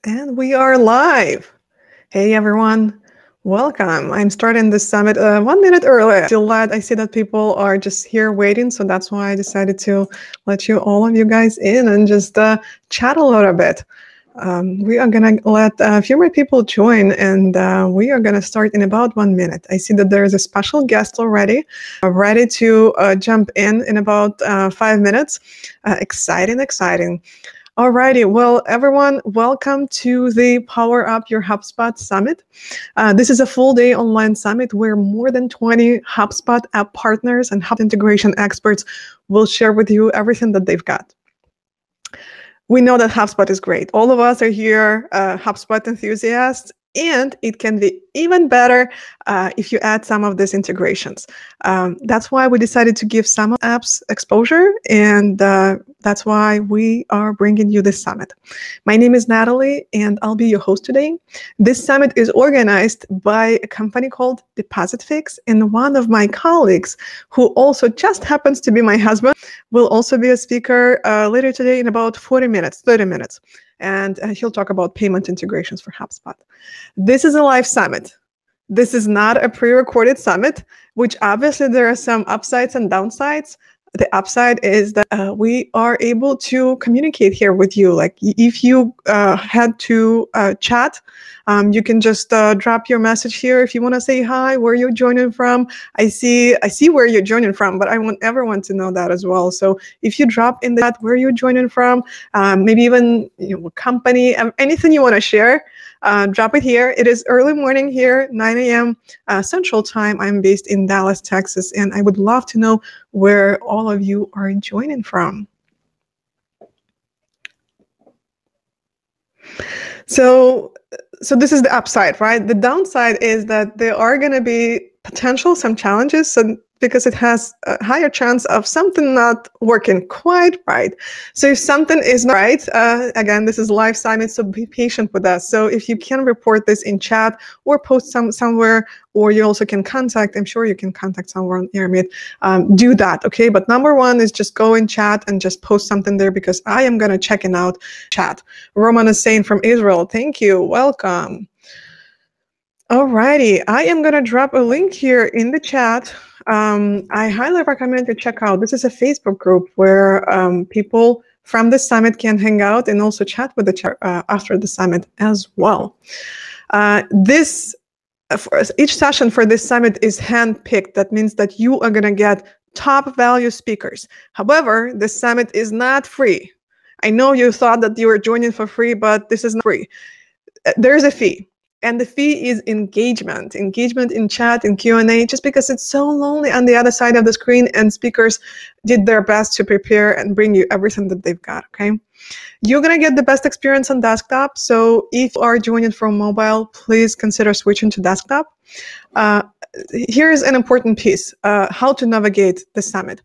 And we are live. Hey everyone, welcome. I'm starting this summit 1 minute early. Still glad I see that people are just here waiting, so that's why I decided to let all of you guys in and just chat a little bit. We are gonna let a few more people join, and we are gonna start in about 1 minute. I see that there is a special guest already, ready to jump in about 5 minutes. Exciting, exciting. Alrighty, well, everyone, welcome to the Power Up Your HubSpot Summit. This is a full-day online summit where more than 20 HubSpot app partners and HubSpot integration experts will share with you everything that they've got. We know that HubSpot is great. All of us are here, HubSpot enthusiasts, and it can be even better if you add some of these integrations. That's why we decided to give some apps exposure, and that's why we are bringing you this summit. My name is Natalie, and I'll be your host today. This summit is organized by a company called DepositFix, and one of my colleagues, who also just happens to be my husband, will also be a speaker later today in about 30 minutes. And he'll talk about payment integrations for HubSpot. This is a live summit. This is not a pre-recorded summit, which obviously there are some upsides and downsides. The upside is that we are able to communicate here with you. Like if you had to chat, you can just drop your message here. If you want to say hi, where you're joining from. I see where you're joining from, but I want everyone to know that as well. So if you drop in the chat where you're joining from, maybe even company, anything you want to share, drop it here. It is early morning here, 9 a.m. Central Time. I'm based in Dallas, Texas, and I would love to know where all of you are joining from. So this is the upside, right? The downside is that there are going to be some challenges, because it has a higher chance of something not working quite right. So if something is not right, again, this is live summit, so be patient with us. So if you can report this in chat or post somewhere, or you also can contact, I'm sure you can contact someone on Airmeet, do that, okay? But number one is just go in chat and just post something there, because I am gonna check it out chat. Roman is saying from Israel, thank you, welcome. Alrighty, I am gonna drop a link here in the chat. I highly recommend you check out. This is a Facebook group where people from the summit can hang out and also chat with the chat after the summit as well. Each session for this summit is handpicked. That means that you are gonna get top value speakers. However, this summit is not free. I know you thought that you were joining for free, but this is not free. There's a fee. And the fee is engagement in chat and Q&A, just because it's so lonely on the other side of the screen, and speakers did their best to prepare and bring you everything that they've got, okay? You're gonna get the best experience on desktop, so if you are joining from mobile, please consider switching to desktop. Here is an important piece, how to navigate the summit.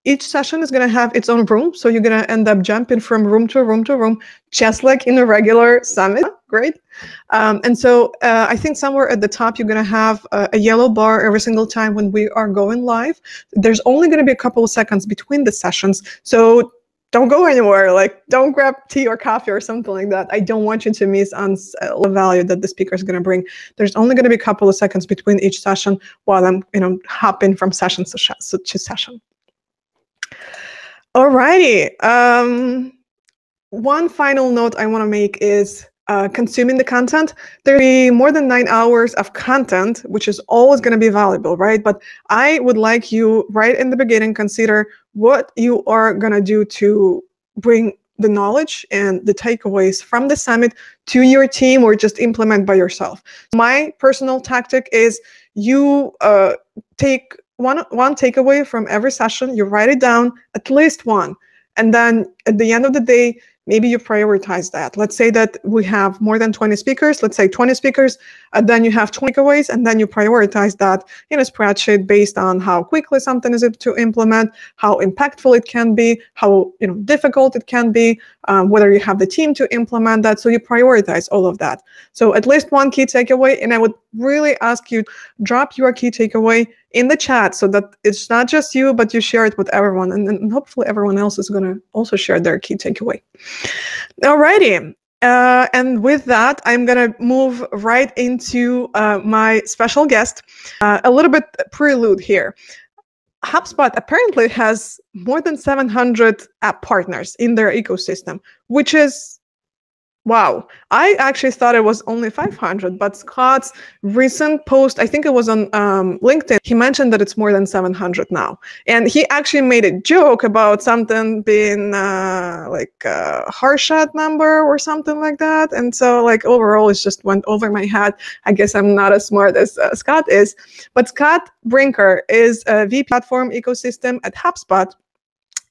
Each session is going to have its own room, so you're going to end up jumping from room to room to room, just like in a regular summit. Great. And so I think somewhere at the top, you're going to have a yellow bar every single time when we are going live. There's only going to be a couple of seconds between the sessions, so don't go anywhere. Like, don't grab tea or coffee or something like that. I don't want you to miss on the value that the speaker is going to bring. There's only going to be a couple of seconds between each session while I'm, hopping from session to session. Alrighty. One final note I want to make is consuming the content. There'll be more than 9 hours of content, which is always going to be valuable, right? But I would like you right in the beginning consider what you are going to do to bring the knowledge and the takeaways from the summit to your team, or just implement by yourself. My personal tactic is you take one takeaway from every session, you write it down, at least one. And then at the end of the day, maybe you prioritize that. Let's say that we have more than 20 speakers, let's say 20 speakers, and then you have 20 takeaways, and then you prioritize that in a spreadsheet based on how quickly something is to implement, how impactful it can be, how difficult it can be, whether you have the team to implement that. So you prioritize all of that. So at least one key takeaway, and I would really ask you, drop your key takeaway in the chat so that it's not just you, but you share it with everyone, and hopefully everyone else is going to also share their key takeaway. Alrighty. And with that, I'm going to move right into my special guest. A little bit prelude here. HubSpot apparently has more than 700 app partners in their ecosystem, which is wow. I actually thought it was only 500, but Scott's recent post, I think it was on LinkedIn, he mentioned that it's more than 700 now. And he actually made a joke about something being like a Harshat number or something like that. And so like overall, it just went over my head. I guess I'm not as smart as Scott is. But Scott Brinker is a VP platform ecosystem at HubSpot.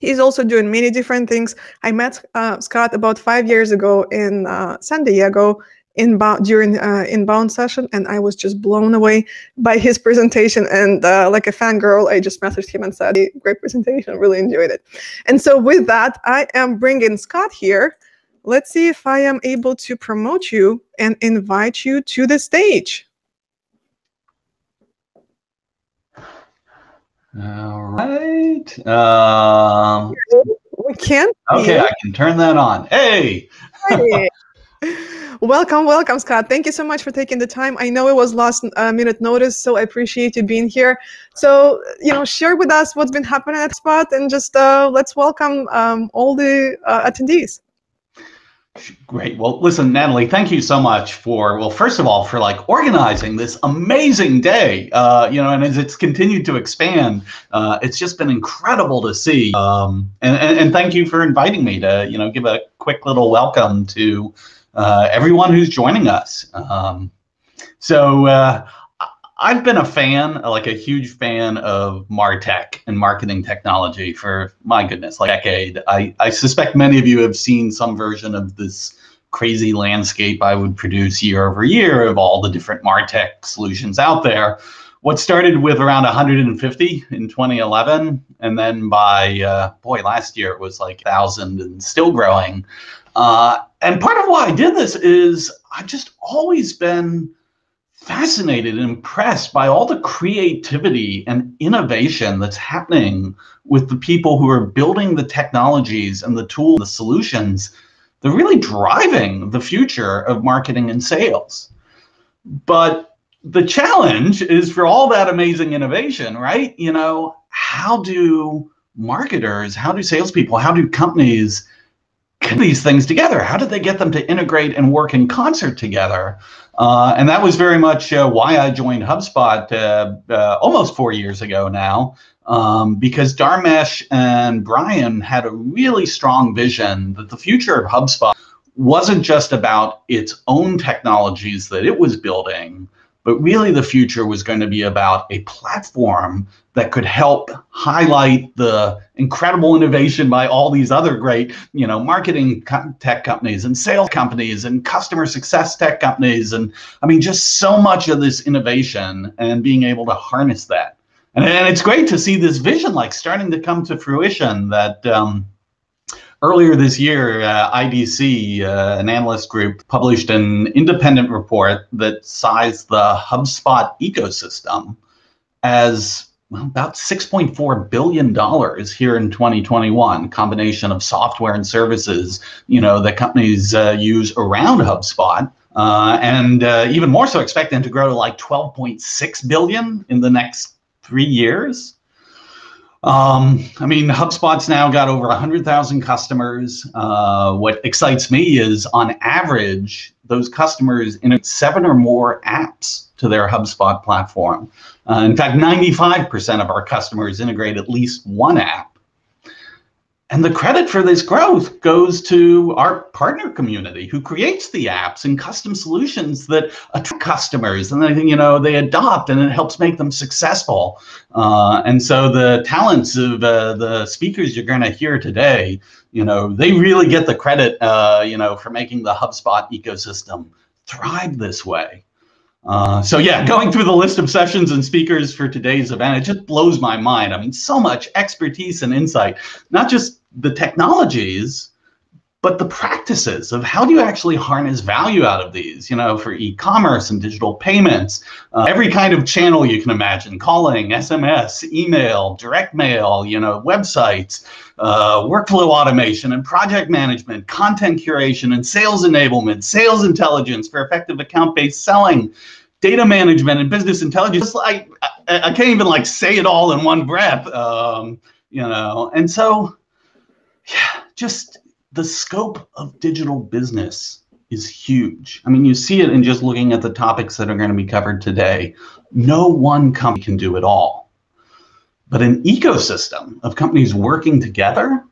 He's also doing many different things. I met Scott about 5 years ago in San Diego during inbound session, and I was just blown away by his presentation. And like a fangirl, I just messaged him and said, hey, great presentation, really enjoyed it. And so with that, I am bringing Scott here. Let's see if I am able to promote you and invite you to the stage. All right. We can't. Okay, I can turn that on. Hey. Hey. Welcome, Scott. Thank you so much for taking the time. I know it was last minute notice, so I appreciate you being here. So, share with us what's been happening at HubSpot, and just let's welcome all the attendees. Great. Well, listen, Natalie, thank you so much for, well, first of all, for like organizing this amazing day, and as it's continued to expand, it's just been incredible to see. And thank you for inviting me to, give a quick little welcome to everyone who's joining us. I've been a fan, like a huge fan of MarTech and marketing technology for, my goodness, like a decade. I suspect many of you have seen some version of this crazy landscape I would produce year over year of all the different MarTech solutions out there. What started with around 150 in 2011, and then by, last year it was like 1,000 and still growing. And part of why I did this is I've just always been fascinated and impressed by all the creativity and innovation that's happening with the people who are building the technologies and the tools, the solutions, they're really driving the future of marketing and sales. But the challenge is for all that amazing innovation, right? How do marketers, how do salespeople, how do companies get these things together? How did they get them to integrate and work in concert together? And that was very much why I joined HubSpot almost 4 years ago now, because Dharmesh and Brian had a really strong vision that the future of HubSpot wasn't just about its own technologies that it was building, but really the future was going to be about a platform that could help highlight the incredible innovation by all these other great, marketing tech companies and sales companies and customer success tech companies. And I mean, just so much of this innovation and being able to harness that. And it's great to see this vision like starting to come to fruition that earlier this year, IDC, an analyst group, published an independent report that sized the HubSpot ecosystem as about $6.4 billion here in 2021, combination of software and services, that companies use around HubSpot. And even more so expecting to grow to like 12.6 billion in the next 3 years. HubSpot's now got over 100,000 customers. What excites me is on average, those customers integrate 7 or more apps to their HubSpot platform. In fact, 95% of our customers integrate at least one app. And the credit for this growth goes to our partner community who creates the apps and custom solutions that attract customers and they adopt, and it helps make them successful. And so the talents of the speakers you're going to hear today, they really get the credit, for making the HubSpot ecosystem thrive this way. Going through the list of sessions and speakers for today's event, it just blows my mind. I mean, so much expertise and insight, not just the technologies, but the practices of how do you actually harness value out of these, for e-commerce and digital payments, every kind of channel you can imagine, calling, SMS, email, direct mail, websites, workflow automation and project management, content curation and sales enablement, sales intelligence for effective account-based selling, data management and business intelligence. I can't even say it all in one breath, and so, yeah, just the scope of digital business is huge. I mean, you see it in just looking at the topics that are going to be covered today. No one company can do it all, but an ecosystem of companies working together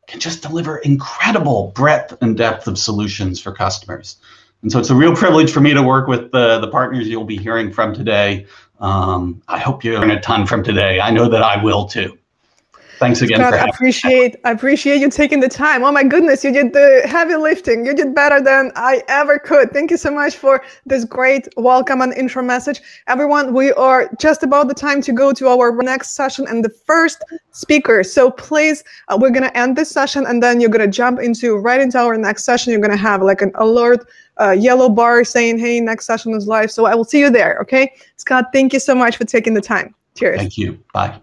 can just deliver incredible breadth and depth of solutions for customers. And so it's a real privilege for me to work with the partners you'll be hearing from today. I hope you learn a ton from today. I know that I will too. Thanks again, Scott. for having I appreciate you taking the time. Oh my goodness, you did the heavy lifting. You did better than I ever could. Thank you so much for this great welcome and intro message. Everyone, we are just about the time to go to our next session and the first speaker. So please, we're going to end this session and then you're going to jump right into our next session. You're going to have an alert yellow bar saying, hey, next session is live. So I will see you there. Okay. Scott, thank you so much for taking the time. Cheers. Thank you. Bye.